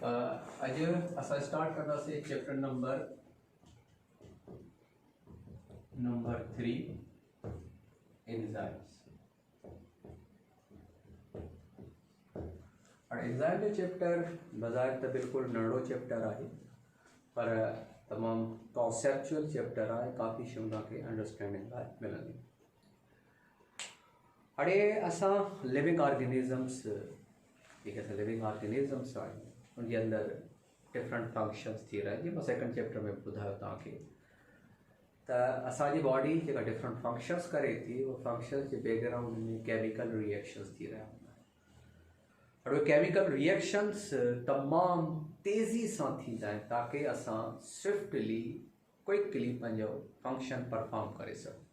अॼु असां स्टार्ट कंदासीं चैप्टर नंबर 3 एंजाइम्स। और एंजाइम जो चैप्टर बज़ाहिर त बिल्कुलु नंढो चैप्टर आहे, पर तमामु कॉन्सेप्चुअल चैप्टर आहे। काफ़ी शयूं तव्हांखे अंडरस्टैंडिंग लाइ मिलंदी। हाणे असां लिविंग ऑर्गेनिज़म्स, जेके असां लिविंग ऑर्गेनिज़म्स आहिनि उनजे अंदरि डिफरेंट फंक्शन्स थी रहिया आहिनि। जीअं मां सेकेंड चैप्टर में ॿुधायो तव्हांखे त असांजी बॉडी जेका डिफरेंट फंक्शन्स करे थी, उहो फंक्शन्स जे बैकग्राउंड में केमिकल रिएक्शन्स थी रहिया हूंदा आहिनि। और उहे केमिकल रिएक्शन्स तमामु तेज़ी सां थींदा आहिनि ताकी असां स्विफ्टली क्विकली पंहिंजो फंक्शन परफॉर्म करे सघूं।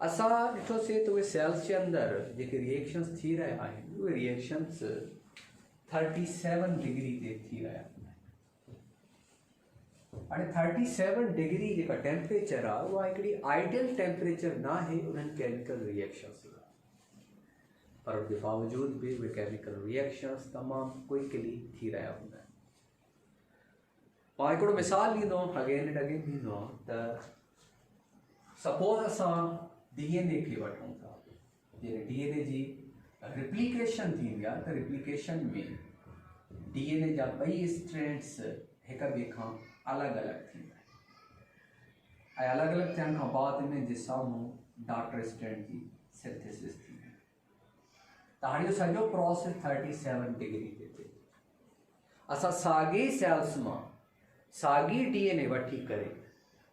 असां ॾिठोसीं त उहे सेल्स जे अंदरि जेके रिएक्शन्स थी रहिया आहिनि, उहे रिएक्शन्स 37 डिग्री ते थी रहिया आहिनि। हाणे 37 डिग्री जेका टेम्परेचर आहे उहा हिकिड़ी आइडियल टेम्परेचर न आहे उन्हनि केमिकल रिएक्शन्स लाइ, पर उनजे बावजूद बि उहे केमिकल रिएक्शन्स तमामु क्विकली थी रहिया हूंदा आहिनि। मां हिकिड़ो मिसाल ॾींदुमि, अगेन एंड अगेन ॾींदुमि त सपोज़ असां DNA खे वठूं था। जीअं DNA जी रिप्लिकेशन थींदी आहे त रिप्लिकेशन में DNA जा ॿई स्ट्रैंड्स हिक ॿिए खां अलॻि अलॻि थींदा आहिनि ऐं अलॻि अलॻि थियण खां बाद इन्हनि जे साम्हूं डॉटर स्ट्रैंड जी सिंथेसिस थींदी आहे। त हाणे इहो सॼो प्रोसेस 37 डिग्री ते थिए। असां साॻी सेल्स मां साॻी DNA वठी करे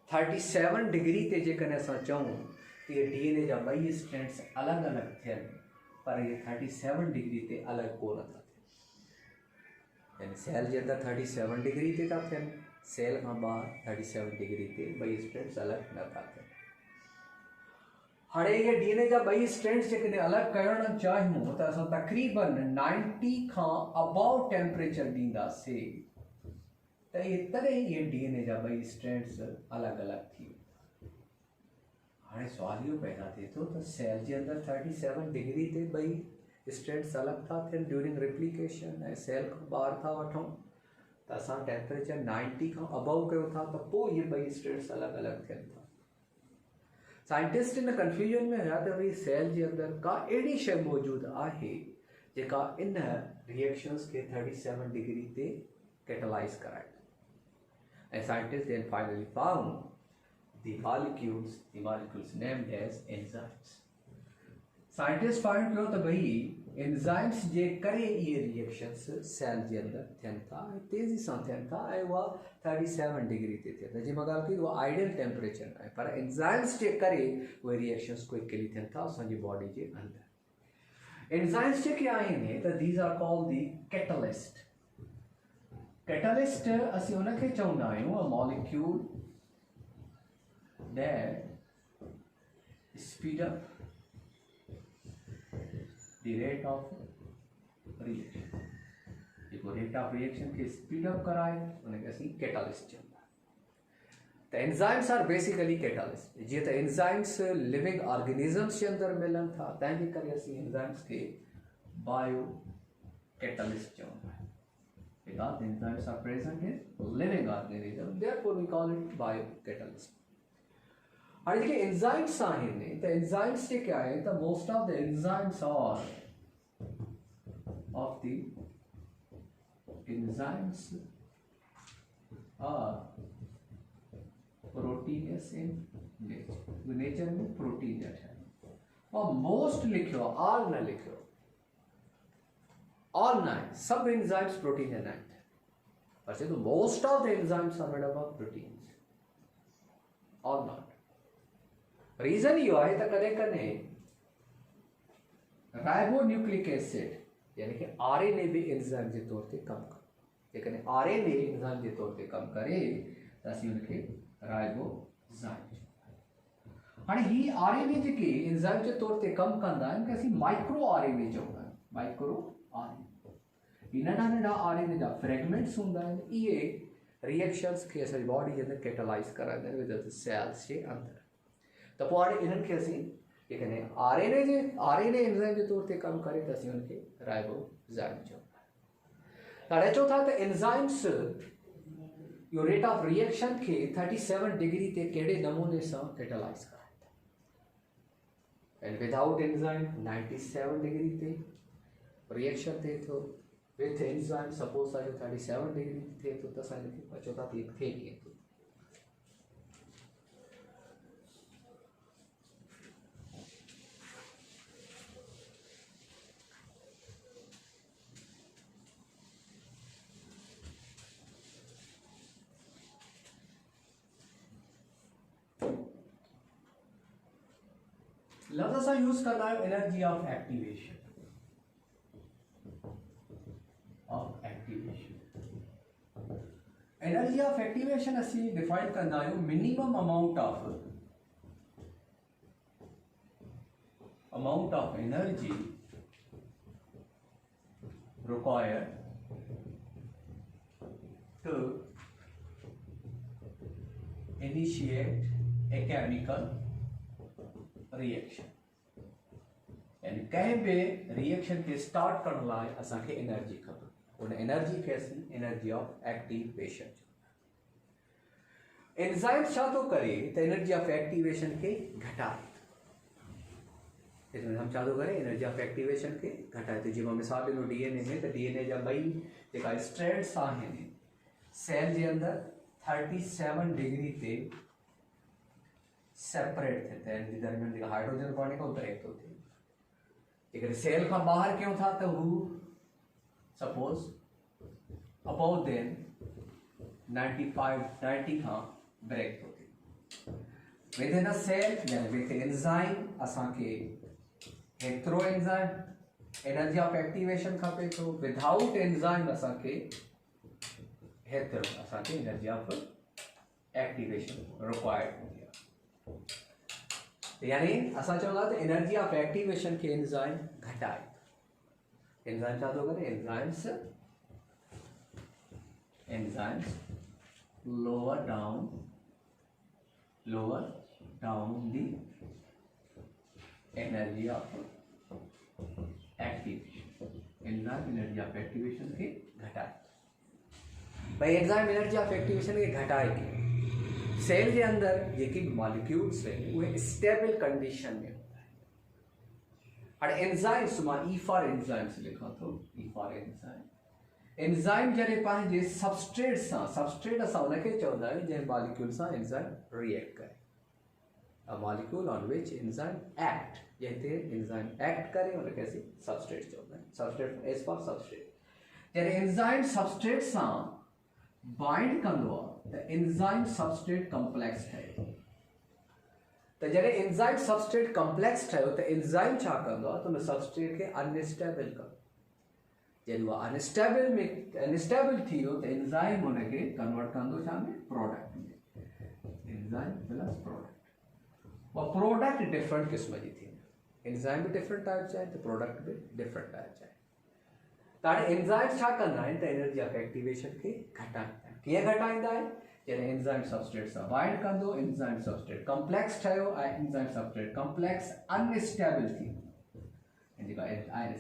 37 डिग्री ते जेकॾहिं असां चऊं त इहे DNA जा ॿई स्ट्रैंड्स अलॻि अलॻि थियनि, पर इहे 37 डिग्री ते अलॻि कोन था थियनि। यानी सेल जे अंदरि 37 डिग्री ते था थियनि, सेल खां ॿाहिरि 37 डिग्री ते ॿई स्ट्रैंड्स अलॻि नथा थियनि। हाणे इहे DNA जा ॿई स्ट्रैंड्स जेकॾहिं अलॻि करणु चाहियूं त असां तक़रीबन 90 खां अबाउ टेम्परेचर ॾींदासीं त तॾहिं इहे DNA जा ॿई स्ट्रैंड्स अलॻि अलॻि थी वेंदा। हाणे सुवाल इहो पैदा थिए थो त सेल जे अंदरि 37 डिग्री ते ॿई स्ट्रैंड्स अलॻि था थियनि ड्यूरिंग रिप्लिकेशन ऐं सेल खां ॿाहिरि था वठूं त असां टेम्परेचर 90 खां अबाउ कयूं था त पोइ इहे ॿई स्ट्रैंड्स अलॻि अलॻि थियनि था। साइंटिस्ट इन कंफ्यूजन में हुया त भई सेल जे अंदरि का अहिड़ी शइ मौजूदु आहे जेका इन रिएक्शन्स खे 37 डिग्री ते कैटलाइज़ कराए। And scientists then finally found the molecules named as enzymes. Scientists find कयो त भई एंजाइम्स जे करे इहे रिएक्शन्स सेल जे अंदरि थियनि था ऐं तेज़ी सां थियनि था ऐं उहा 37 डिग्री ते थियनि था। जीअं मां ॻाल्हि कई उहा आइडियल टेम्परेचर आहे, पर एंजाइम्स जे करे उहे रिएक्शन्स क्विकली थियनि था असांजी बॉडी जे अंदरि। एंजाइम्स जेके आहिनि त these are called the catalyst. Catalyst असीं हुनखे चवंदा आहियूं a molecule that speed up the rate of reaction. जेको रेट ऑफ रिएक्शन खे स्पीड अप कराए उनखे असीं कैटलिस्ट चवंदा आहियूं। त एंजाइम्स आर बेसिकली कैटलिस्ट। जीअं त एंजाइम्स लिविंग ऑर्गेनिज़म्स जे अंदरि मिलनि था, तंहिंजे करे असीं एंजाइम्स खे बायो कैटलिस्ट चवंदा आहियूं। Because enzymes are present in living organism, therefore we call it biocatalyst. हाणे जेके एंजाइम्स आहिनि त एंजाइम्स जेके आहिनि त most of the enzymes are proteins in nature. Nature में प्रोटीन जा ठहियल और मोस्ट लिखियो, ऑल न लिखियो। All 9, सब enzymes protein है 9, पर से तो most of the enzymes are made up of proteins, or not. Reason यो है तो कने राइबोन्यूक्लिक एसिड यानी कि RNA भी एंजाइम के तौर पे कम कर, लेकिन RNA एंजाइम के तौर पे कम करे तो असीं उनके राइबोजाइम। हाणे ही RNA जेके एंजाइम के तौर पे कम कंदा आहिनि कि असीं माइक्रो RNA चवंदा आहियूं। माइक्रो नंढा नंढा RNA जा फ्रेगमेंट्स हूंदा आहिनि। इहे रिएक्शन्स खे असांजी बॉडी जे अंदरि कैटलाइज़ कराईंदा आहिनि विद द सेल्स जे अंदरि। त पोइ हाणे इन्हनि खे असीं जेकॾहिं RNA एंजाइम जे तौर ते कमु करे त असीं हुनखे राइबोजाइम चवंदा आहियूं। ताणे चौथा त enzymes yo rate of reaction के 37 डिग्री ते केड़े नमूने से कैटलाइज कराए एंड विदाउट एंजाइम 97 डिग्री ते रिएक्शन थे तो विथ एंजाइम सपोज आयो 37 डिग्री थे तो तसा लिखी चौथा थे थे के तो लफ्ज़ असां यूज़ करना है energy of activation energy of activation असी डिफाइन करना है minimum amount of energy required to initiate a chemical reaction यानी कहीं भी रिएक्शन के स्टार्ट करने लाइ असांखे एनर्जी खपे उन एनर्जी के असीं एनर्जी ऑफ एक्टिवेशन एंजाइम छा थो करे त एनर्जी ऑफ एक्टिवेशन के घटाए इसमें हम छा थो करे एनर्जी ऑफ एक्टिवेशन के घटाए तो जीअं मां मिसाल ॾिनो डीएनए में त डीएनए जा ॿई जेका स्ट्रैंड्स आहिनि सेल जे अंदर 37 डिग्री ते सेपरेट थे इनके दरमियान जो हाइड्रोजन बॉन्ड को ब्रेक तो थे अगर सेल का बाहर क्यों था तो वो सपोज अबाउट देन 90 का ब्रेक तो थे विद इन अ सेल यानी विद एंजाइम असा के हेतरो एंजाइम एनर्जी ऑफ एक्टिवेशन खपे तो विदाउट एंजाइम असा के हेतरो असा के एनर्जी ऑफ एक्टिवेशन रिक्वायर्ड हो गया यानी असा चवंदा त एनर्जी ऑफ एक्टिवेशन के एंजाइम घटाए एंजाइम छा थो करे enzymes lower down the energy of activation enzyme energy of activation के घटाए भाई एंजाइम एनर्जी ऑफ एक्टिवेशन के घटाए के सेल के अंदर जेकी मॉलिक्यूल्स है वो स्टेबल कंडीशन में होता है और एंजाइम्स मां ई फॉर एंजाइम्स लिखा तो ई फॉर एंजाइम जरे पंहिंजे सबस्ट्रेट असां उनखे चवंदा आहियूं जंहिं मॉलिक्यूल सां एंजाइम रिएक्ट करे a molecule on which enzyme act जंहिंते एंजाइम एक्ट करे उनखे असीं सबस्ट्रेट चवंदा आहियूं सबस्ट्रेट एज फॉर सबस्ट्रेट जॾहिं एंजाइम सबस्ट्रेट सां बाइंड कंदो आहे त एंजाइम सबस्ट्रेट कॉम्प्लेक्स ठहे त जॾहिं एंजाइम सबस्ट्रेट कॉम्प्लेक्स ठहियो त एंजाइम छा कंदो आहे त उन सबस्ट्रेट खे अनस्टेबल कंदो जॾहिं उहा अनस्टेबल थी वियो त एंजाइम उनखे कन्वर्ट कंदो छा में प्रोडक्ट में एंजाइम प्लस प्रोडक्ट उहा प्रोडक्ट डिफरेंट क़िस्म जी थींदी एंजाइम भी डिफरेंट टाइप जा आहिनि त प्रोडक्ट भी डिफरेंट टाइप जा आहिनि त हाणे एंजाइम छा कंदा आहिनि त एनर्जी ऑफ एक्टिवेशन खे घटाईंदा आहिनि कीअं घटाईंदा आहिनि जॾहिं एंजाइम सबस्ट्रेट सां बाइंड कंदो एंजाइम सबस्ट्रेट कॉम्प्लेक्स ठहियो ऐं एंजाइम सबस्ट्रेट कॉम्प्लेक्स अनस्टेबल थी जेका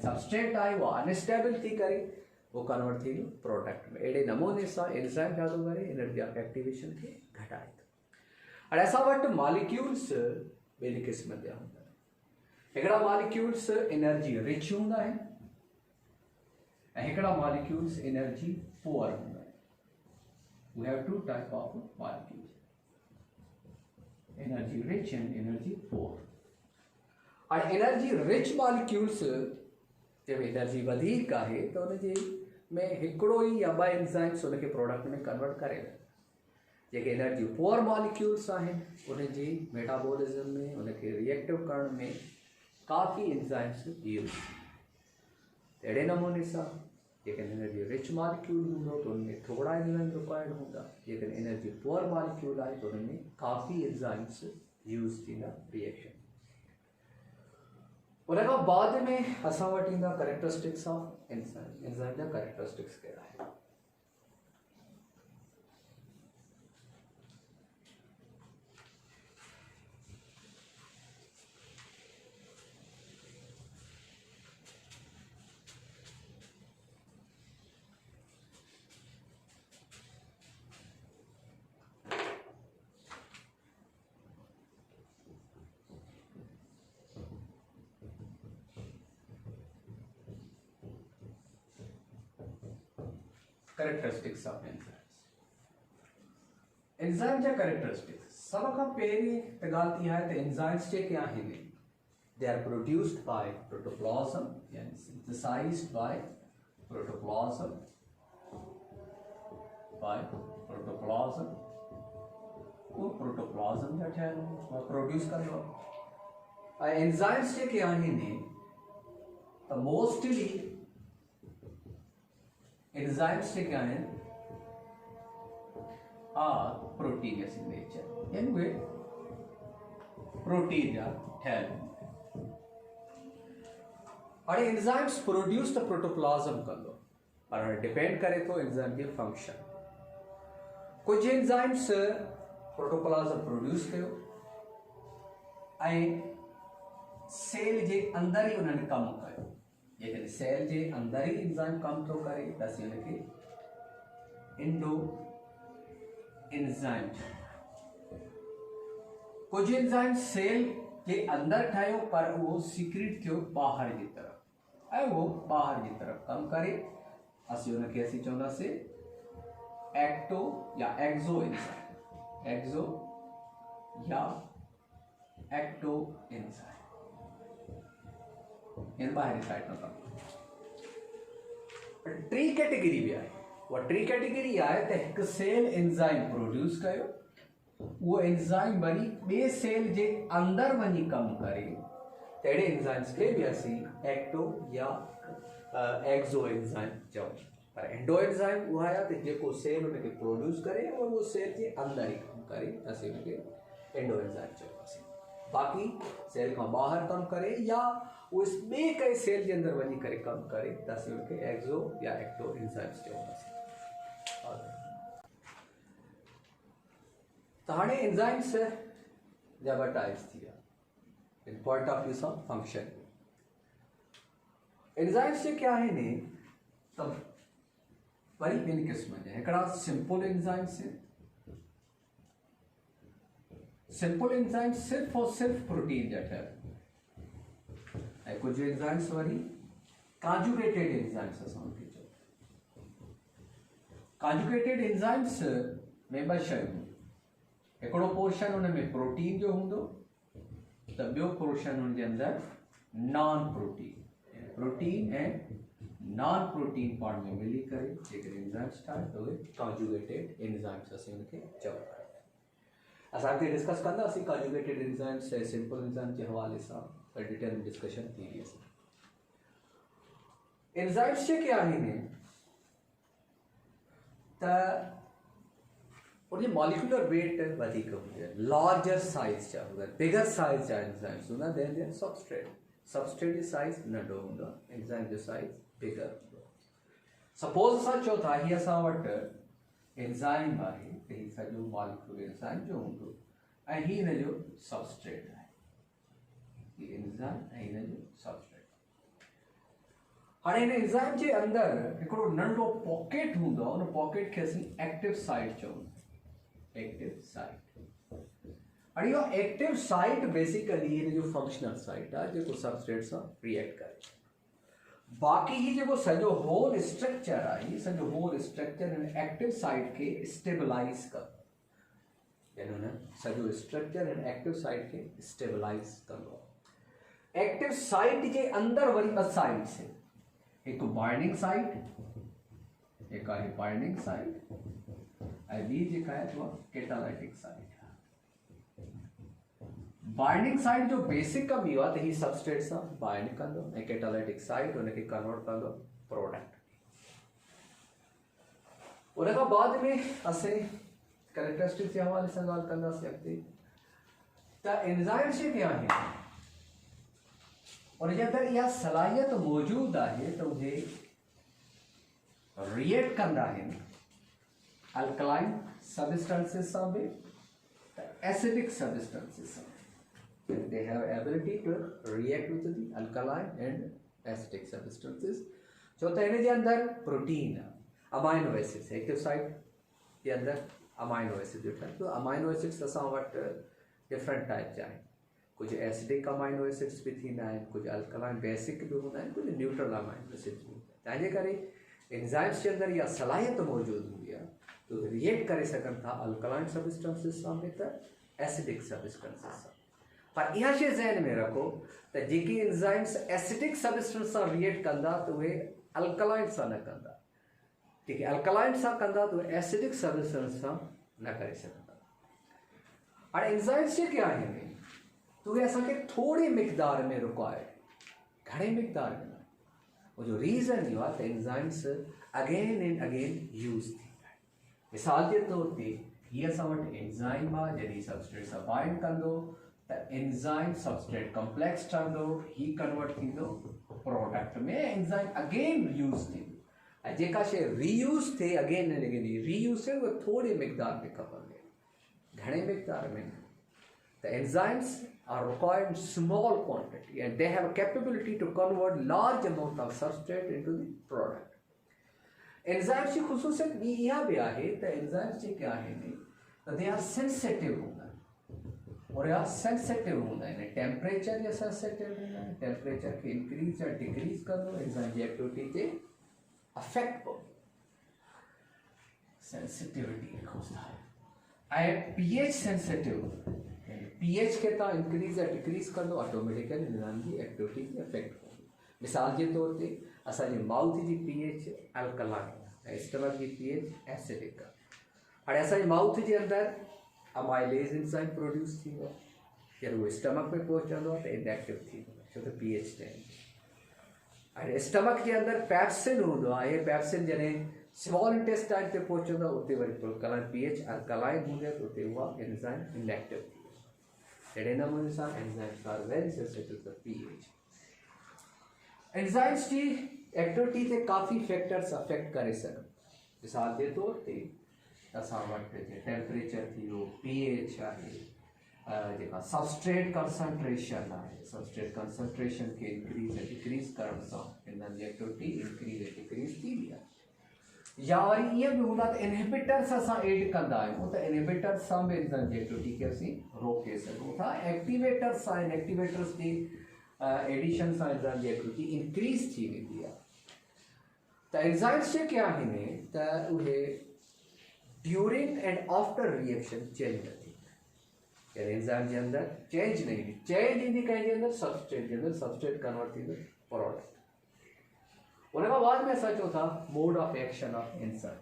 सबस्ट्रेट आहे उहा अनस्टेबल थी करे वो कन्वर्ट थी वियो प्रोडक्ट में अहिड़े नमूने सां एंजाइम छा थो करे एनर्जी ऑफ एक्टिवेशन खे घटाए थो हाणे असां वटि मॉलिक्यूल्स ॿिनि क़िस्म जा हूंदा आहिनि हिकिड़ा मॉलिक्यूल्स एनर्जी रिच हूंदा आहिनि ऐं हिकिड़ा मॉलिक्यूल्स एनर्जी पुअर हूंदा आहिनि we have two type of molecules energy rich and energy poor और एनर्जी रिच मॉलिक्यूल्स जब एनर्जी वधीक आहे त उनजे में हिकिड़ो ई या ॿ एंजाइम्स उनखे प्रोडक्ट में कन्वर्ट करे जेके एनर्जी पुअर मॉलिक्यूल्स आहिनि उनजी मेटाबॉलिज्म में उनखे रिएक्टिव करण में काफ़ी एंजाइम्स यूज़ अहिड़े नमूने सां जेकॾहिं एनर्जी रिच मॉलिक्यूल हूंदो त उनमें थोड़ा एंजाइम रिक्वायर्ड हूंदा जेकॾहिं एनर्जी पुअर मॉलिक्यूल आहे त उनमें काफ़ी एंजाइम्स यूज़ थींदा रिएक्शन उन खां बाद में असां वटि ईंदा कैरेक्टरिस्टिक्स ऑफ एंजाइम एंजाइम जा कैरेक्टरिस्टिक्स कहिड़ा आहिनि कैरेक्टरिस्टिक्स ऑफ एंजाइम्स। एंजाइम जा कैरेक्टरिस्टिक्स सब खां पहिरीं त ॻाल्हि थी आहे त एंजाइम्स जेके आहिनि दे आर प्रोड्यूस्ड बाय प्रोटोप्लाज़म यानी सिंथेसाइज्ड बाय प्रोटोप्लाज़म वो प्रोटोप्लाज़म जा ठहियल उहो प्रोड्यूस कंदो आहे। ऐं एंजाइम्स जेके आहिनि त मोस्टली एंजाइम्स जेके आहिनि आर प्रोटीनियस इन नेचर यानी उहे प्रोटीन जा ठहियल हूंदा। हाणे एंजाइम्स प्रोड्यूस त प्रोटोप्लाज़म कंदो पर हाणे डिपेंड करे थो एंजाइम जे फंक्शन। कुछ एंजाइम्स प्रोटोप्लाज़म प्रोड्यूस कयो ऐं सेल जे अंदर ही उन्होंने कम कयो। जेकॾहिं सेल जे अंदर ही एंजाइम कम थो करे त असीं हुनखे इंडो एंजाइम। कुछ एंजाइम सेल जे अंदर ठहियो पर वो सीक्रेट थियो ॿाहिरि जी तरफ़ ऐं वो ॿाहिरि जी तरफ़ कम करे असीं हुनखे असीं चवंदासीं एक्टो या एक्सो एंजाइम। एक्सो या एक्टो एंजाइम इन ॿाहिरी साइड में कम। टी कैटेगरी भी आहे। वो टी कैटेगरी आहे त हिकु सेल एंजाइम प्रोड्यूस कयो वो एंजाइम वरी ॿिए सेल जे अंदर वञी कम करे तहिड़े एंजाइम्स खे भी असीं एक्टो या एक्सो एंजाइम चऊं। पर एंडो एंजाइम उहा आहे त जेको सेल उनखे प्रोड्यूस करे और वो सेल जे अंदर ही कम करे असीं उनखे एंडो एंजाइम चवंदासीं। बाक़ी सेल खां ॿाहिरि कम करे या वो ॿिए कंहिं सेल जे अंदर वञी करे कम करे त असीं उनखे एक्सो या एक्टो एंजाइम्स चवंदासीं। त हाणे एंजाइम्स जा ॿ टाइप्स थी विया इन पॉइंट ऑफ व्यू सां फंक्शन। एंजाइम्स जेके आहिनि त वरी ॿिनि क़िस्मनि जा। हिकिड़ा सिंपल एंजाइम्स आहिनि। सिंपल एंजाइम्स सिर्फ़ और सिर्फ़ प्रोटीन जा ठहियल ऐं कुझु एंजाइम्स वरी कॉन्जुगेटेड एंजाइम्स असां उनखे चऊं। कॉन्जुगेटेड एंजाइम्स में ॿ शयूं। हिकिड़ो पोर्शन हुन में प्रोटीन जो हूंदो त ॿियो पोर्शन हुन जे अंदर नॉन प्रोटीन। प्रोटीन ऐं नॉन प्रोटीन पाण में मिली करे जेकॾहिं एंजाइम्स ठाहे त उहे कॉन्जुगेटेड एंजाइम्स असीं उनखे चवंदा आहियूं। असां अॻिते डिस्कस कंदासीं कॉन्जुगेटेड एंजाइम्स ऐं सिंपल एंजाइम जे हवाले सां त डिटेल में डिस्कशन थी रही असां। एंजाइम्स जेके आहिनि त उनजी मॉलिक्यूलर वेट वधीक हूंदी आहे। लार्जर साइज़ जा हूंदा आहिनि, बिगर साइज़ जा एंजाइम्स हूंदा आहिनि देन सबस्ट्रेट। सबस्ट्रेट जो साइज़ नंढो हूंदो आहे, एंजाइम जो साइज़ बिगर हूंदो आहे। सपोज असां चओ था हीअ असां वटि एंजाइम आहे त हीउ सॼो मॉलिक्यूल एंजाइम जो हूंदो ऐं हीउ हिन जो सबस्ट्रेट आहे। हीउ एंजाइम ऐं हिन जो सबस्ट्रेट। हाणे हिन एंजाइम जे अंदरि हिकिड़ो नंढो पॉकेट हूंदो आहे। उन पॉकेट खे असीं एक्टिव साइट चऊं। Active site. हाणे इहो एक्टिव साइट बेसिकली हिन जो फंक्शनल साइट आहे जेको सबस्ट्रेट सां रिएक्ट करे। बाक़ी ही जेको सॼो होल स्ट्रक्चर आहे हीउ सॼो होल स्ट्रक्चर हिन एक्टिव साइट खे स्टेबलाइज़ कंदो। यानी हुन सॼो स्ट्रक्चर हिन एक्टिव साइट खे स्टेबलाइज़ कंदो आहे। एक्टिव साइट जे अंदरि वरी ॿ साइट्स आहिनि। हिकु बाइंडिंग साइट, हिकु आहे बाइंडिंग साइट ऐं ॿी जेका आहे उहा कैटालाइटिक साइट। बाइंडिंग साइट जो बेसिक कम इहो आहे त हीउ सबस्ट्रेट सां बाइंड कंदो ऐं कैटालाइटिक साइट हुनखे कन्वर्ट कंदो प्रोडक्ट। उन खां बाद में असीं कैरेक्टरिस्टिक्स जे हवाले सां ॻाल्हि कंदासीं अॻिते त एंजाइम्स जेके आहिनि उनजे अंदरि इहा सलाहियत मौजूदु आहे त उहे रिएक्ट कंदा आहिनि अल्कलाइन सबस्टेंसेस सां बि त एसिडिक सबस्टेंसेस सां। They have ability to react with the alkaline and acidic substances. चौथा हिन जे अंदरि protein amino acids active site जे अंदरि अमाइनो एसिड जो ठहे। तो अमाइनो एसिड्स असां वटि डिफरेंट टाइप जा आहिनि। कुझु एसिडिक अमाइनो एसिड्स बि थींदा आहिनि, कुझु अल्कलाइन बेसिक बि हूंदा आहिनि, कुझु न्यूट्रल अमाइनो एसिड्स बि हूंदा आहिनि। तंहिंजे करे एंजाइम्स के अंदर या सलाहियत मौजूद हुई है तो रिएक्ट करे सकन था अल्कलाइन सबस्टेंसेस सां में त एसिडिक सबस्टेंसेस सां। पर इहा शइ ज़हन में रखो त जेके एंजाइम्स एसिडिक सबस्टेंस सां रिएक्ट कंदा त उहे अल्कलाइन सां न कंदा, जेके अल्कलाइन सां कंदा त उहे एसिडिक सबस्टेंस सां न करे सघंदा। हाणे एंजाइम्स जेके आहिनि त उहे असांखे थोरी मिक़दार में रिक्वायर्ड, घणे मिक़दार में न। उनजो रीज़न इहो आहे त enzymes again and again use थींदा आहिनि। मिसाल जे तौर ते हीअ असां वटि एंजाइम आहे, जॾहिं सबस्ट्रेट सां बाइंड कंदो त एंजाइम सबस्ट्रेट कॉम्प्लेक्स ठहंदो, ही कन्वर्ट थींदो प्रोडक्ट में, एंजाइम अगेन यूज़ थींदो। ऐं जेका शइ रीयूज़ थिए अगेन एंड अगेन रीयूज़ थिए उहा थोरी मिक़दार में खपंदी, घणे मिक़दार में न। The enzymes are required in small quantity and they have a capability to convert large amount of substrate into the product. Enzymes की खुसूसियत भी यह भी आहे त enzymes जेके आहिनि त they are sensitive हूंदा आहिनि, और या sensitive हूंदा आहिनि, टेम्परेचर जे sensitive हूंदा आहिनि, टेम्परेचर खे इंक्रीज या डिक्रीज कंदो एंजाइम जी एक्टिविटी ते अफेक्ट पवंदो, सेंसिटिविटी लिखूं था। ऐं pH सेंसिटिव, pH के तव्हां इंक्रीज या डिक्रीज कंदो ऑटोमेटिकली एंजाइम जी एक्टिविटी ते अफेक्ट पवंदो। मिसाल जे तौर ते असांजे माउथ जी pH अल्कलाइन ऐं स्टमक जी pH एसिडिक आहे। हाणे असांजे माउथ जे अंदरि अमाइलेज एंजाइम प्रोड्यूस थींदो आहे, जॾहिं उहो स्टमक में पहुचंदो आहे त इनएक्टिव थींदो आहे, छो त pH चेंज। हाणे स्टमक जे अंदरि पैप्सिन हूंदो आहे, इहे पैप्सिन जॾहिं स्मॉल इंटेस्टाइन ते पहुचंदो आहे उते वरी अल्कलाइन pH अल्कलाइन हूंदी आहे त उते उहा एंजाइम इनएक्टिव थी। अहिड़े नमूने सां enzymes are very sensitive to pH। Enzymes जी एक्टिविटी ते काफ़ी फैक्टर्स अफेक्ट करे सघनि। मिसाल जे तौर ते असां वटि टेम्परेचर थी वियो, pH आहे, जेका सबस्ट्रेट कंसंट्रेशन आहे, सबस्ट्रेट कंसंट्रेशन खे इंक्रीज या डिक्रीज करण सां इन्हनि जी एक्टिविटी इंक्रीज या डिक्रीज थींदी आहे। या वरी ईअं बि हूंदा त इनहिबिटर्स असां एड कंदा आहियूं त इनहिबिटर्स सां बि एंजाइम जी एक्टिविटी खे असीं रोके सघूं था। एक्टिवेटर्स सां एक्टिवेटर्स जी एडिशन सां एंजाइम जी एक्टिविटी इंक्रीज थी वेंदी आहे। त एंजाइम्स जेके आहिनि त उहे during and after reaction change न थींदा, यानी एंजाइम जे अंदरि चेंज न ईंदी, चेंज ईंदी कंहिंजे अंदरि सबस्ट्रेट जे अंदरि, सबस्ट्रेट कन्वर्ट थींदो प्रोडक्ट। उन खां बाद में असां चऊं था mode of action of enzyme,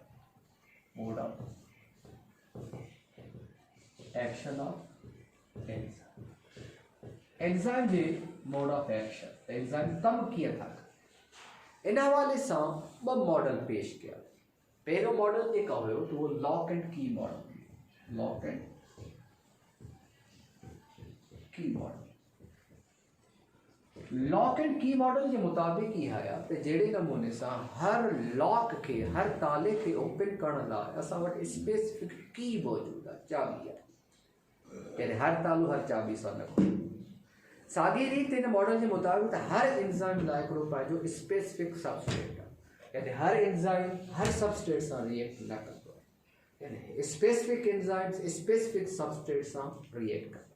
mode of action of enzyme, enzyme जे मोड ऑफ एक्शन, एंजाइम कम कीअं था कनि। इन हवाले सां ॿ मॉडल पेश कया। पहिरियों मॉडल जेका हुयो त उहो लॉक एंड की मॉडल, लॉक एंड की मॉडल। लॉक एंड की मॉडल के मुताबिक इहा आहे त जहिड़े नमूने सां हर लॉक खे, हर ताले खे ओपन करण लाइ असां वटि स्पेसिफिक की मौजूदु आहे, चाबी आहे, यानी हर तालो हर चाबी सां न खुलंदो। साॻी रीति हिन मॉडल जे मुताबिक त हर एंजाइम लाइ हिकिड़ो पंहिंजो स्पेसिफिक सबस्ट्रेट आहे, यानी हर एंजाइम हर सबस्ट्रेट सां रिएक्ट न कंदो आहे, यानी स्पेसिफिक एंजाइम्स स्पेसिफिक सबस्ट्रेट सां रिएक्ट कंदा।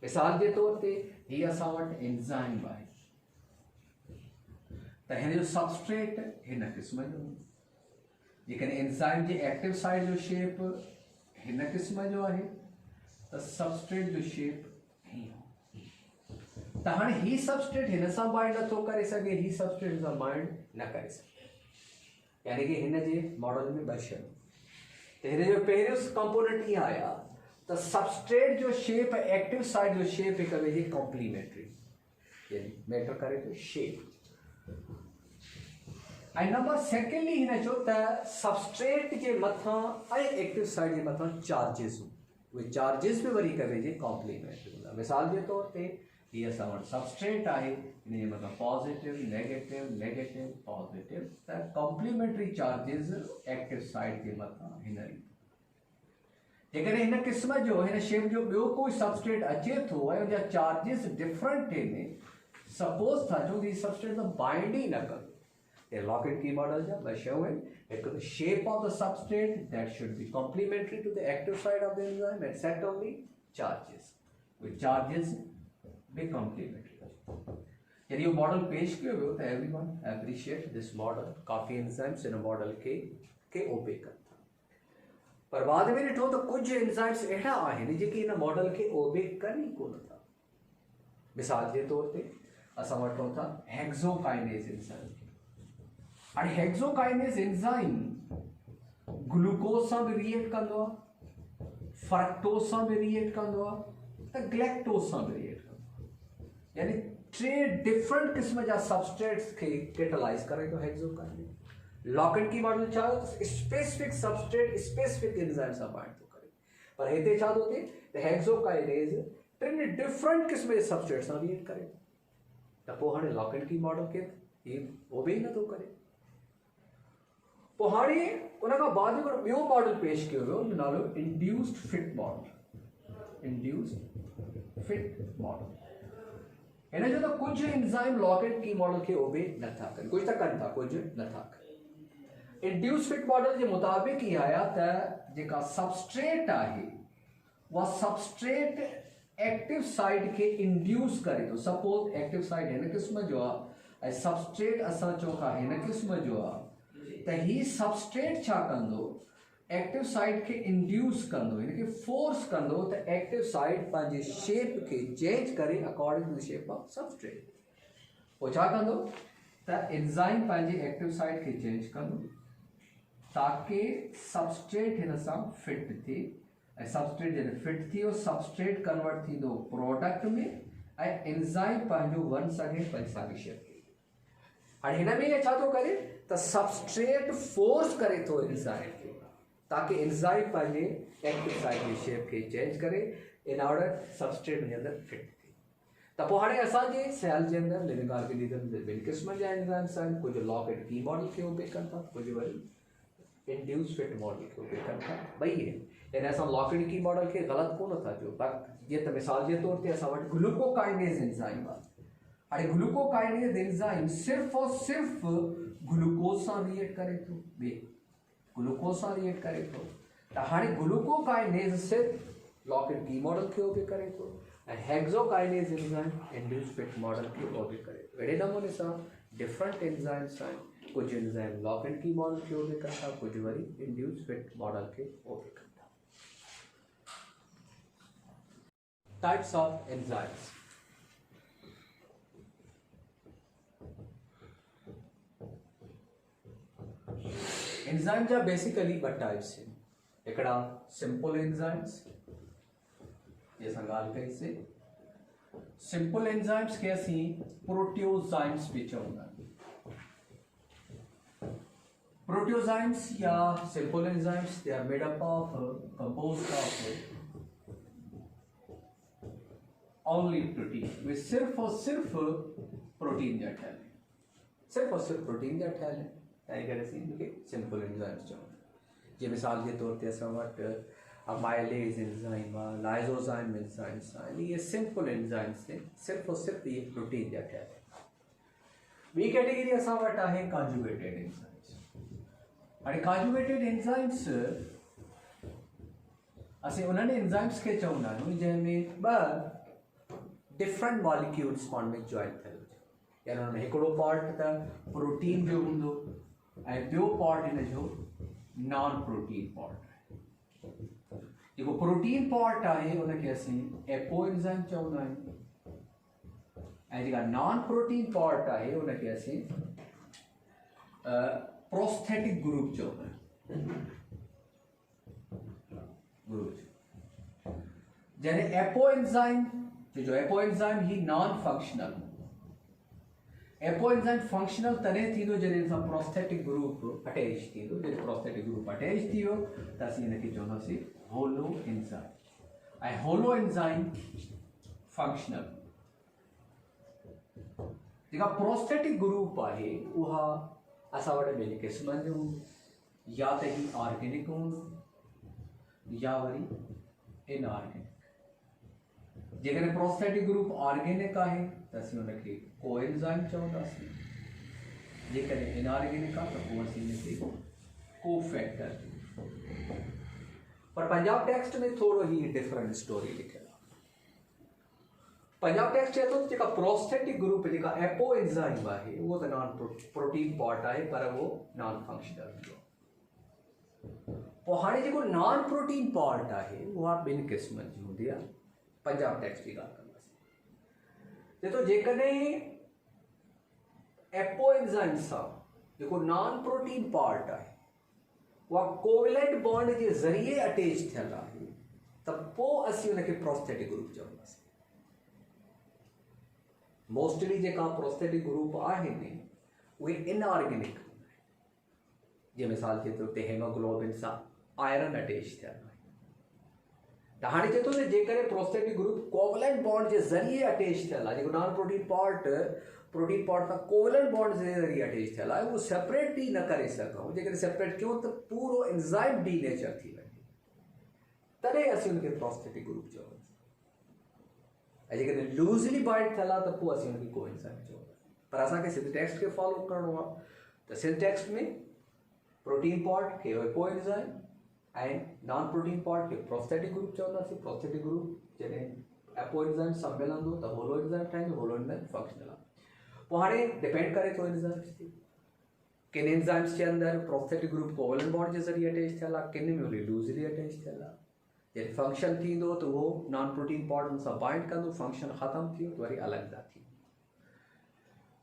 मिसाल जे तौर ते हीअ असां वटि एंजाइम आहे त हिन जो सबस्ट्रेट हिन क़िस्म जो हूंदो, जेकॾहिं एंजाइम जी एक्टिव साइड जो शेप हिन क़िस्म जो आहे त सबस्ट्रेट जो शेप हीअं। त हाणे ही सबस्ट्रेट हिन सां बाइंड नथो करे सघे, ही सबस्ट्रेट सां बाइंड न करे सघे, यानी कि हिन जे मॉडल में ॿ शयूं। त हिन जो पहिरियों कंपोनेंट इहा आहे त सबस्ट्रेट जो शेप, एक्टिव साइड जो शेप हिक ॿिए जे कॉम्प्लीमेंट्री, यानी मैटर करे थो शेप। ऐं नंबर सेकेंडली हिन चयो त सबस्ट्रेट जे मथां ऐं एक्टिव साइड जे मथां चार्जिस, उहे चार्जिस बि वरी हिक ॿिए जे कॉम्प्लीमेंट्री हूंदा। मिसाल जे तौर ते हीअ असां वटि सबस्ट्रेट आहे, हिन जे मथां पॉजिटिव नेगेटिव नेगेटिव पॉजिटिव, त कॉम्प्लीमेंट्री चार्जिस एक्टिव साइड जे मथां हिन रीति। जेकॾहिं हिन क़िस्म जो, हिन शेप जो ॿियो कोई सबस्ट्रेट अचे थो ऐं उनजा चार्जिस डिफरेंट आहिनि, सपोज था चऊं हीउ सबस्ट्रेट सां बाइंड ई न कंदो। ये लॉक एंड की मॉडल जा ॿ शयूं आहिनि, हिकु त shape of the substrate that should be complementary to the active side of the enzyme, and secondly charges, उहे चार्जिस बि कॉम्प्लीमेंट्री। यदि वो मॉडल पेश कयो वियो त एवरीवन एप्रिशिएट दिस मॉडल काफ़ी एंजाइम्स इन मॉडल के ओबे कनि था पर बाद में ॾिठो त कुझु एंजाइम्स अहिड़ा आहिनि जेके इन मॉडल खे ओबे कनि कोन था। मिसाल जे तौर ते असां वठूं था हेक्सोकाइनेज एंजाइम। हाणे हेक्सोकाइनेज एंजाइम ग्लूकोज सां बि रिएक्ट कंदो आहे, फ्रक्टोज सां बि रिएक्ट कंदो आहे, त ग्लैक्टोज सां बि रिएक्ट कंदो आहे। यानी 3 डिफरेंट किस्म जा सबस्ट्रेट्स खे कैटलाइज करे थो हेक्सोकाइनेज। लॉकेट की मॉडल छा स्पेसिफिक सबस्ट्रेट स्पेसिफिक एंजाइम सां बाइंड थो करे, पर हिते छा थो थिए त हेक्सोकाइनेज 3 डिफरेंट किस्म जे सबस्ट्रेट सां रिएक्ट करे थो, त पोइ हाणे लॉकेट की मॉडल खे ही ओबे ई नथो करे। पोइ हाणे उन खां बाद में हिकिड़ो ॿियो मॉडल पेश कयो वियो, हुन जो नालो induced fit model. Induced fit model हिन जो त कुझु एंजाइम लॉकेट की मॉडल खे ओबे नथा कनि, कुझु त कनि था, कुझु नथा कनि। इंड्यूस फिट मॉडल जे मुताबिक़ ई आया त जेका सबस्ट्रेट आहे उहा सबस्ट्रेट एक्टिव साइट खे इंड्यूस करे थो। सपोज एक्टिव साइट हिन क़िस्म जो आहे ऐं सबस्ट्रेट असां चऊं था हिन क़िस्म जो आहे, त ही सबस्ट्रेट छा कंदो एक्टिव साइट खे इंड्यूस कंदो, हिनखे फोर्स कंदो त एक्टिव साइट पंहिंजे शेप खे चेंज करे according to the shape of substrate. पोइ छा कंदो त एंजाइम पंहिंजे एक्टिव साइट खे चेंज कंदो ताकि सबस्ट्रेट हिन सां फिट थिए, ऐं सबस्ट्रेट जॾहिं फिट थी वियो सबस्ट्रेट कन्वर्ट थींदो प्रोडक्ट में ऐं एंजाइम पंहिंजो वन्स अगेन पंहिंजी साॻी शेप खे। हाणे हिन में छा थो करे त सबस्ट्रेट फोर्स करे थो एंजाइम खे ताकि एंजाइम पंहिंजे एक्टिव साइट जी शेप खे चेंज करे इन ऑर्डर सबस्ट्रेट जे अंदरि फिट थिए। त पोइ हाणे असांजे सेल जे अंदरि लिविंग ऑर्गेनिज्म जे ॿिनि क़िस्मनि जा एंजाइम्स आहिनि, कुझु लॉकेट की मॉडल खे ओबे कनि था, कुझु वरी इंड्यूस फिट मॉडल खे ओबे कनि था। ॿई आहिनि, यानी असां लॉकेट की मॉडल खे ग़लति कोन था चऊं। जीअं त मिसाल जे तौर ते असां वटि ग्लूकोकाइनेज एंजाइम आहे। हाणे ग्लूकोकाइनेज एंजाइम सिर्फ़ु और सिर्फ़ु ग्लूकोज सां रिएक्ट करे थो, ग्लूकोज सां रिएक्ट करे थो, त हाणे ग्लूकोकाइनेज सिर्फ़ु लॉकेट की मॉडल खे ओबे करे थो ऐं hexokinase enzyme induce fit model खे ओबे करे थो। अहिड़े नमूने सां डिफरेंट एंजाइम्स आहिनि, कुझु एंजाइम लॉकेट की मॉडल खे ओबे कनि था, कुझु वरी इंड्यूस फिट मॉडल खे ओबे कनि था। Types of enzymes. एंजाइम जा बेसिकली ॿ टाइप्स आहिनि, हिकिड़ा सिंपल एंजाइम्स, ये असां ॻाल्हि कईसीं। सिंपल एंजाइम्स खे असीं प्रोटियोजाइम्स बि चवंदा आहियूं। प्रोटियोजाइम्स या simple enzymes they are made up of composed of only protein. वे सिर्फ़ और सिर्फ़ प्रोटीन जा ठहियल आहिनि, सिर्फ़ और सिर्फ़ प्रोटीन जा ठहियल आहिनि, तंहिं करे असीं हिनखे सिंपल एंजाइम्स चवंदा आहियूं। जीअं मिसाल जे तौर ते असां वटि अमाइलेज एंजाइम आहे, लाइज़ोजाइम एंजाइम्स आहिनि, इहे सिंपल एंजाइम्स आहिनि, सिर्फ़ और सिर्फ़ इहे प्रोटीन जा ठहियल आहिनि। ॿी कैटेगरी असां वटि आहे कॉन्जुगेटेड एंजाइम्स। हाणे कॉन्जुगेटेड एंजाइम्स असीं उन्हनि एंजाइम्स खे चवंदा आहियूं जंहिंमें ॿ डिफरेंट मॉलिक्यूल्स पाण में जॉइन थियल हुजे, यानी हुन में हिकिड़ो पार्ट त प्रोटीन जो हूंदो ऐं ॿियो पार्ट हिन जो नॉन प्रोटीन पार्ट आहे। जेको प्रोटीन पार्ट आहे उनखे असीं एपो एंजाइम चवंदा आहियूं ऐं जेका नॉन प्रोटीन पार्ट आहे उनखे असीं प्रोस्थेटिक ग्रुप चवंदा आहियूं। ग्रुप जॾहिं एपो एंजाइम जो एपो एंजाइम ही non functional, apoenzyme functional तॾहिं थींदो जॾहिं सां प्रोस्थेटिक ग्रुप अटैच थींदो। जॾहिं प्रोस्थेटिक ग्रुप अटैच थी वियो त असीं हिनखे चवंदासीं होलो एंजाइम। ऐं होलो एंजाइम फंक्शनल। जेका प्रोस्थेटिक ग्रुप आहे उहा असां वटि ॿिनि क़िस्मनि जो हूंदो, या त ही ऑर्गेनिक हूंदो या वरी इनऑर्गेनिक। जेकॾहिं प्रोस्थेटिक ग्रुप ऑर्गेनिक आहे त असीं हुनखे को एंजाइम चवंदासीं, जेकॾहिं इनऑर्गेनिक आहे त पोइ असीं हिनखे को फैक्टर। पर पंजाब टेक्स्ट में थोरो ही डिफरेंट स्टोरी लिखियलु आहे। पंजाब टेक्स्ट चए थो जेका प्रोस्थेटिक ग्रुप जेका एपो एंजाइम आहे उहो त नॉन प्रोटीन पार्ट आहे पर वो नॉन फंक्शनल हूंदो पोइ हाणे जेको नॉन प्रोटीन पार्ट आहे उहा ॿिनि क़िस्मनि जी हूंदी आहे पंजाब टेक्स्ट जी ॻाल्हि कंदासीं चए थो जेकॾहिं एपो एंजाइम सां जेको नॉन प्रोटीन पार्ट आहे उहा कोवेलेंट बॉन्ड जे ज़रिए अटैच थियल आहे त पोइ असीं उनखे प्रोस्थेटिक ग्रुप चवंदासीं मोस्टली जेका प्रोस्थेटिक ग्रुप आहिनि उहे इनऑर्गेनिक जीअं मिसाल जे तौर ते हेमोग्लोबिन सां आयरन अटैच थियल आहे त हाणे चए थो त जेकॾहिं प्रोस्थेटिक ग्रुप कोवेलेंट बॉन्ड जे ज़रिए अटैच थियल आहे जेको नॉन प्रोटीन पार्ट सां कोवेलेंट बॉन्ड जे ज़रिए अटैच थियल आहे उहो सेपरेट बि न करे सघूं जेकॾहिं सेपरेट कयूं त पूरो एंजाइम डीनेचर थी वञे तॾहिं असीं उनखे प्रोस्थेटिक ग्रुप चवंदासीं ऐं जेकॾहिं लूज़ली बाइंड थियल आहे त पोइ असीं हुनखे कोएंजाइम चवंदासीं पर असांखे सिंटेक्स खे फॉलो करिणो आहे त सिंटेक्स में प्रोटीन पार्ट खे कोएंजाइम ऐं नॉन प्रोटीन पार्ट खे प्रोस्थेटिक ग्रुप चवंदासीं प्रोस्थेटिक ग्रुप जॾहिं एपो एंजाइम सां मिलंदो त होलो एंजाइम ठाहींदो होलो एंजाइम फंक्शनल आहे पोइ हाणे डिपेंड करे थो एंजाइम्स ते किन एंजाइम्स जे अंदरि प्रोस्थेटिक ग्रुप कोवेलेंट बॉन्ड जे ज़रिए अटैच थियल आहे किन में वरी लूज़ली अटैच थियल आहे जॾहिं फंक्शन थींदो त उहो नॉन प्रोटीन पार्ट हुन सां बाइंड कंदो फंक्शन ख़तमु थी वियो त वरी अलॻि था थी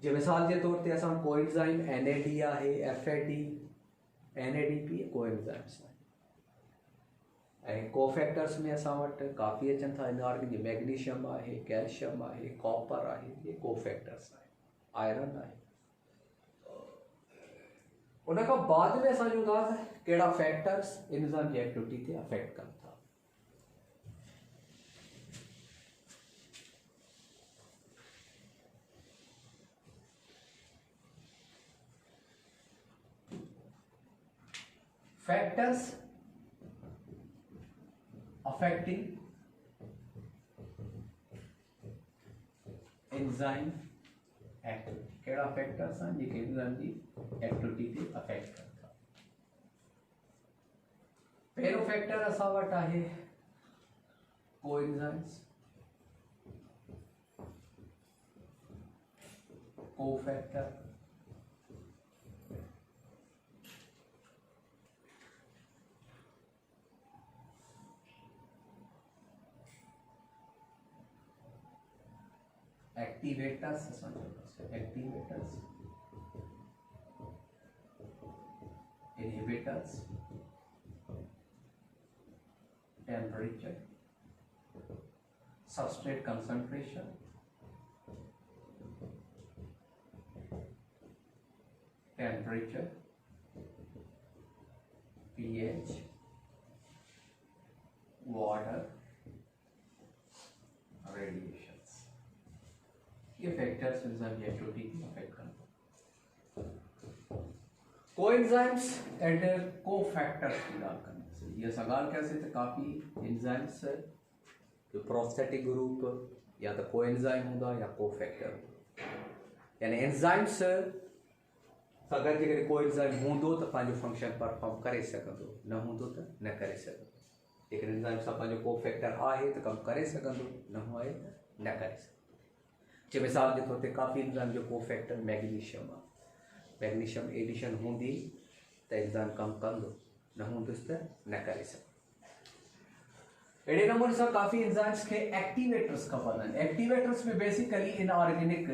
जीअं मिसाल जे तौर ते असां कोएंजाइम NAD आहे FAD NADP कोएंजाइम्स आहिनि ऐं कोफैक्टर्स में असां वटि काफ़ी अचनि था इनऑर्गेनिक मैग्नीशियम आहे कैल्शियम आहे कॉपर आहे इहे कोफैक्टर्स आहिनि आयरन आहे उन खां बाद में असां चऊं था कहिड़ा फैक्टर्स एंजाइम जी एक्टिविटी ते अफेक्ट कनि था factors affecting enzyme activity कहिड़ा फैक्टर्स आहिनि जेके एंजाइम जी एक्टिविटी ते अफेक्ट कनि था पहिरियों फैक्टर असां वटि आहे coenzymes cofactor activators activators inhibitors temperature substrate concentration temperature pH water radiations ये फैक्टर्स एंजाइम की एक्टिविटी को अफेक्ट करते हैं कोएंजाइम्स एंड कोफैक्टर्स की बात करने से ये सवाल कैसे थे काफ़ी एंजाइम्स जो प्रोस्थेटिक ग्रुप या तो कोएंजाइम होगा या कोफैक्टर यानी एंजाइम्स अगर जेकॾहिं कोएंजाइम हूंदो त पंहिंजो फंक्शन परफॉर्म करे सघंदो न हूंदो त न करे सघंदो जेकॾहिं एंजाइम सां पंहिंजो कोफैक्टर आहे त कमु करे सघंदो न आहे त न करे सघंदो जे मिसाल जे तौर ते काफ़ी एंजाइम जो कोफैक्टर मैग्नीशियम आहे मैग्नीशियम एडिशन हूंदी त एंजाइम कमु कंदो न हूंदुसि त न करे सघंदो अहिड़े नमूने सां काफ़ी एंजाइम्स खे एक्टिवेटर्स खपंदा आहिनि एक्टिवेटर्स में बेसिकली इनऑर्गेनिक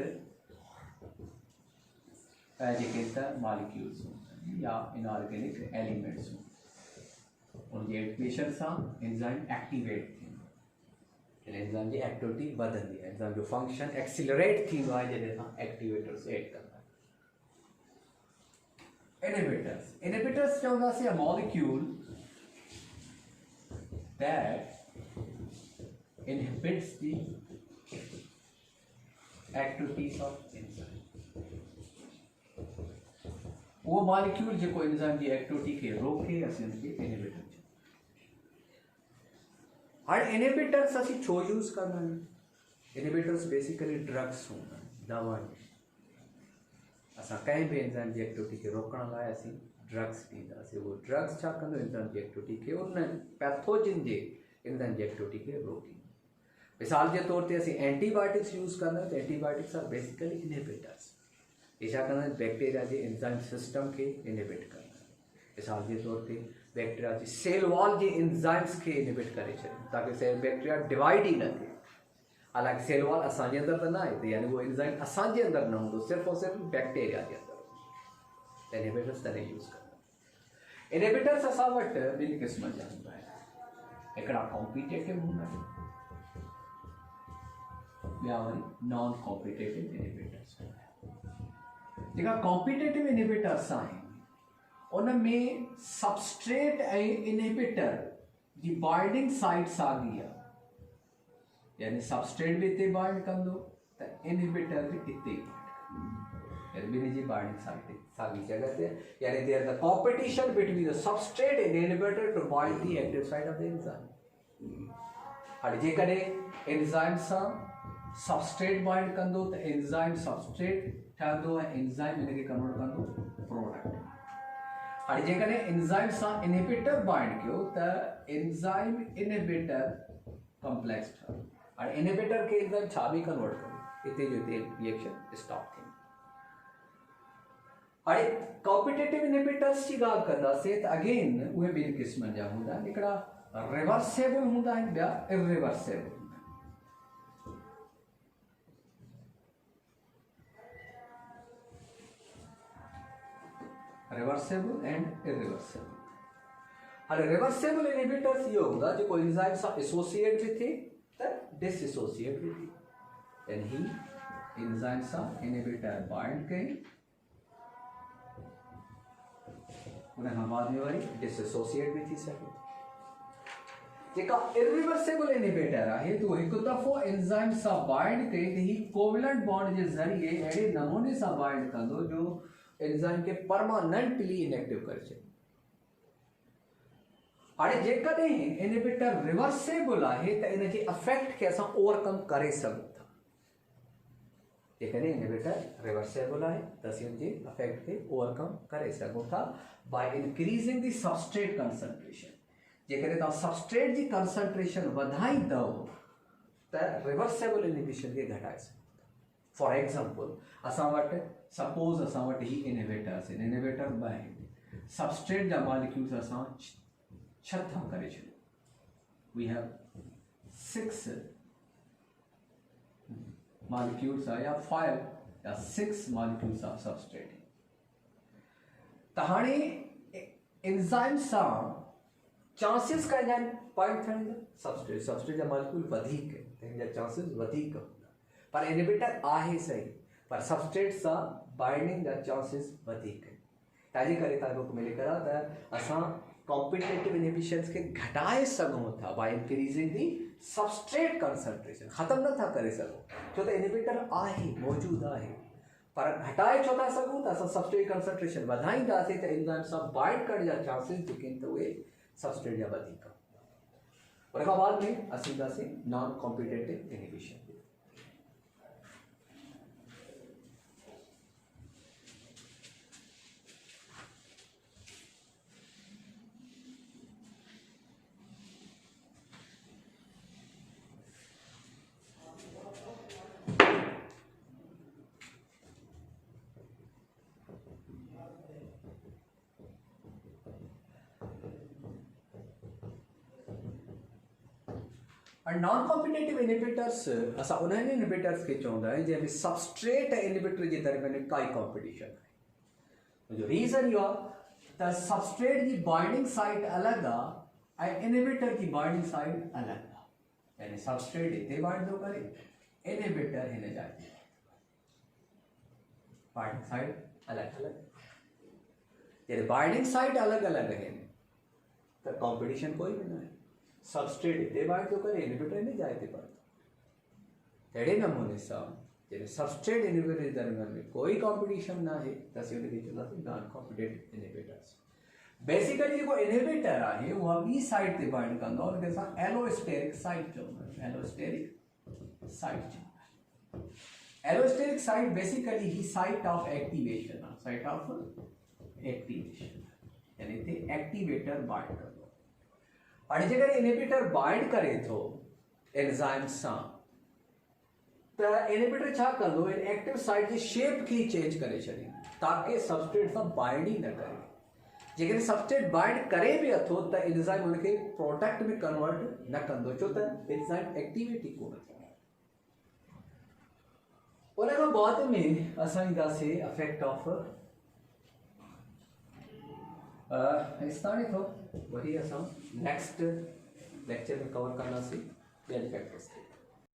जेके त मॉलिक्यूल्स हूंदा आहिनि या इनऑर्गेनिक एलिमेंट्स हूंदा उनजी एक्टिवेशन सां एंजाइम एक्टिवेट थींदो एंजाइम जी एक्टिविटी वधंदी आहे एंजाइम जो फंक्शन एक्सिलरेट थींदो आहे जॾहिं असां एक्टिवेटर्स ऐड कंदा आहियूं इनहिबिटर्स चवंदासीं अ molecule that inhibits the activities of enzyme वो मॉलिक्यूल जेको एंजाइम जी एक्टिविटी खे रोके असीं उनखे इनहिबिटर हाणे इनहिबिटर्स असीं छो यूज़ कंदा आहियूं इनहिबिटर्स बेसिकली ड्रग्स हूंदा आहिनि दवाऊं असां कंहिं बि एंजाइम जी एक्टिविटी खे रोकण लाइ असीं ड्रग्स ॾींदासीं उहो ड्रग्स छा कंदो एंजाइम जी एक्टिविटी खे उन पैथोजिन जे एंजाइम जी एक्टिविटी खे रोकींदो मिसाल के तौर पर असं एंटीबायोटिक्स यूज़ करना तो एंटीबायोटिक्स आर बेसिकली इनहिबिटर्स ये छा करना बैक्टीरिया के एंजाइम सिस्टम के इनहिबिट करना मिसाल के तौर पर बैक्टीरिया की सेल वॉल के एंजाइम्स के इनहिबिट करे ताकि सेल बैक्टीरिया डिवाइड ही न थिए हालांकि सेल वॉल असांजे अंदर तो ना आहे यानी वो एंजाइम असांजे अंदर न हूंदो सिर्फ़ और सिर्फ बैक्टीरिया के अंदर इनहिबिटर्स तॾहिं यूज़ करना इनहिबिटर्स असां वटि ॿिनि क़िस्म जा हूंदा आहिनि हिकिड़ा कॉम्पिटेटिव हूंदा आहिनि ॿिया वरी नॉन कॉम्पिटेटिव इनहिबिटर्स जेका कॉम्पिटेटिव इनहिबिटर्स आहिनि उन में सबस्ट्रेट ऐं इनहिबिटर जी बाइंडिंग साइट साॻी आहे यानी सबस्ट्रेट भी इतने बाइंड कंदो तो इनहिबिटर भी इतने बाइंड यानी ॿिन्ही जी बाइंडिंग साइट साॻी जगह ते यानी there the competition between the substrate and inhibitor to bind the active site of the enzyme हाणे जेकॾहिं एंजाइम सां सबस्ट्रेट बाइंड कंदो तो एंजाइम सबस्ट्रेट ठहंदो ऐं एंजाइम इनखे कन्वर्ट कंदो प्रोडक्ट हाणे जेकॾहिं एंजाइम सां इनहिबिटर बाइंड कयो त एंजाइम इनहिबिटर कॉम्प्लेक्स ठहंदो और इनहिबिटर के एंजाइम छा भी कन्वर्ट करो इतने जो इतने रिएक्शन स्टॉप थी हाणे कॉम्पिटेटिव इनहिबिटर्स की ॻाल्हि कंदासीं त अगेन उहे ॿिनि क़िस्मनि जा हूंदा आहिनि हिकिड़ा रिवर्सेबल हूंदा आहिनि ॿिया इरिवर्सेबल हूंदा आहिनि रिवर्सेबल एंड इरिवर्सेबल हाणे रिवर्सेबल इनहिबिटर्स इहो हूंदा जेको एंजाइम सां एसोसिएट भी थिए डिसोसिएट भी थी यानी ही एंजाइम सां इनहिबिटर बाइंड कई उन खां बाद में वरी डिसोसिएट भी थी सके जेका इरिवर्सेबल इनहिबिटर आहे तो हिकु दफ़ो एंजाइम सां बाइंड कई त ही कोवेलेंट बॉन्ड जे ज़रिए अहिड़े नमूने सां बाइंड कंदो जो एंजाइम खे परमानेंटली इनएक्टिव करे छॾे हाणे जेकॾहिं इनहिबिटर रिवर्सेबल आहे त इन जे अफेक्ट खे असां ओवरकम करे सघूं था जेकॾहिं इनहिबिटर रिवर्सेबल आहे त असीं उन जे अफेक्ट खे ओवरकम करे सघूं था by increasing the substrate concentration जेकॾहिं तव्हां सबस्ट्रेट जी कंसंट्रेशन वधाईंदव त रिवर्सेबल इनहिबिशन खे घटाए सघो फॉर एग्जांपल असां वटि सपोज असां वटि ही इनहिबिटर्स आहिनि इनहिबिटर ॿ आहिनि सबस्ट्रेट जा मॉलिक्यूल्स असां छह करे छॾियो वी हैव 6 molecules या 5 या 6 molecules ऑफ सबस्ट्रेट त हाणे एंजाइम सां चांसिस कहिड़ा आहिनि पॉइंट थियण जा सबस्ट्रेट जा मॉलिक्यूल वधीक आहिनि त चांसिस वधीक हूंदा पर इनहिबिटर आहे सही पर सबस्ट्रेट सां बाइंडिंग जा चांसिस वधीक आहिनि तंहिंजे करे तव्हां बुक में लिखियल आहे त असां कॉम्पिटेटिव इनहिबिशंस के घटाए सघूं था by increasing the substrate concentration ख़त्म नथा करे सघूं छो त इनहिबिटर आहे मौजूद आहे पर घटाए छो था सघूं त असां सबस्ट्रेट कंसंट्रेशन वधाईंदासीं त एंजाइम सां बाइंड करण जा चांसिस जेके आहिनि त उहे सबस्ट्रेट जा वधीक उन खां बाद में असीं ईंदासीं नॉन कॉम्पिटेटिव इनहिबिशन और नॉन कॉम्पिटेटिव इनहिबिटर्स असां उन्हनि इनहिबिटर्स खे चवंदा आहियूं जंहिंमें सबस्ट्रेट ऐं इनहिबिटर जे दरमियान काई कॉम्पिटिशन आहे जो रीज़न इहो आहे त सबस्ट्रेट जी बाइंडिंग साइट अलॻि आहे ऐं इनहिबिटर जी बाइंडिंग साइट अलॻि आहे यानी सबस्ट्रेट हिते बाइंड थो करे इनहिबिटर हिन जाइ ते बाइंडिंग साइट अलॻि अलॻि जॾहिं बाइंडिंग साइट अलॻि अलॻि आहिनि त कॉम्पिटिशन कोई बि न आहे सबस्ट्रेट हिते बाइंड थो करे इनहिबिटर हिन जाइ ते पहुतो अहिड़े नमूने सां जॾहिं सबस्ट्रेट इनहिबिटर जे दरमियान में कोई कॉम्पिटिशन न आहे त असीं उनखे चवंदासीं नॉन कॉम्पिटेटिव इनहिबिटर्स बेसिकली जेको इनहिबिटर आहे उहा ॿी साइड ते बाइंड कंदो आहे उनखे असां एलोस्टेरिक साइट चवंदा आहियूं एलोस्टेरिक साइट चवंदा आहियूं allosteric site basically he site of activation आहे साइट ऑफ एक्टिवेशन यानी हिते एक्टिवेटर बाइंड कंदो हाणे जेकर इनहिबिटर बाइंड करे थो एंजाइम सां त इनहिबिटर छा कंदो इन एक्टिव साइट जी शेप खे चेंज करे छॾी ताकि सबस्ट्रेट सां बाइंड ई न करे। जेकॾहिं सबस्ट्रेट बाइंड करे बि अथो त एंजाइम उनखे प्रोडक्ट में कन्वर्ट न कंदो, छो त एंजाइम एक्टिविटी कोन थी। उन खां बाद में असां ईंदासीं इफेक्ट ऑफ स्थानीय थो, वरी असां नेक्स्ट लेक्चर में कवर कंदासीं ॿियनि फैक्टर्स ते।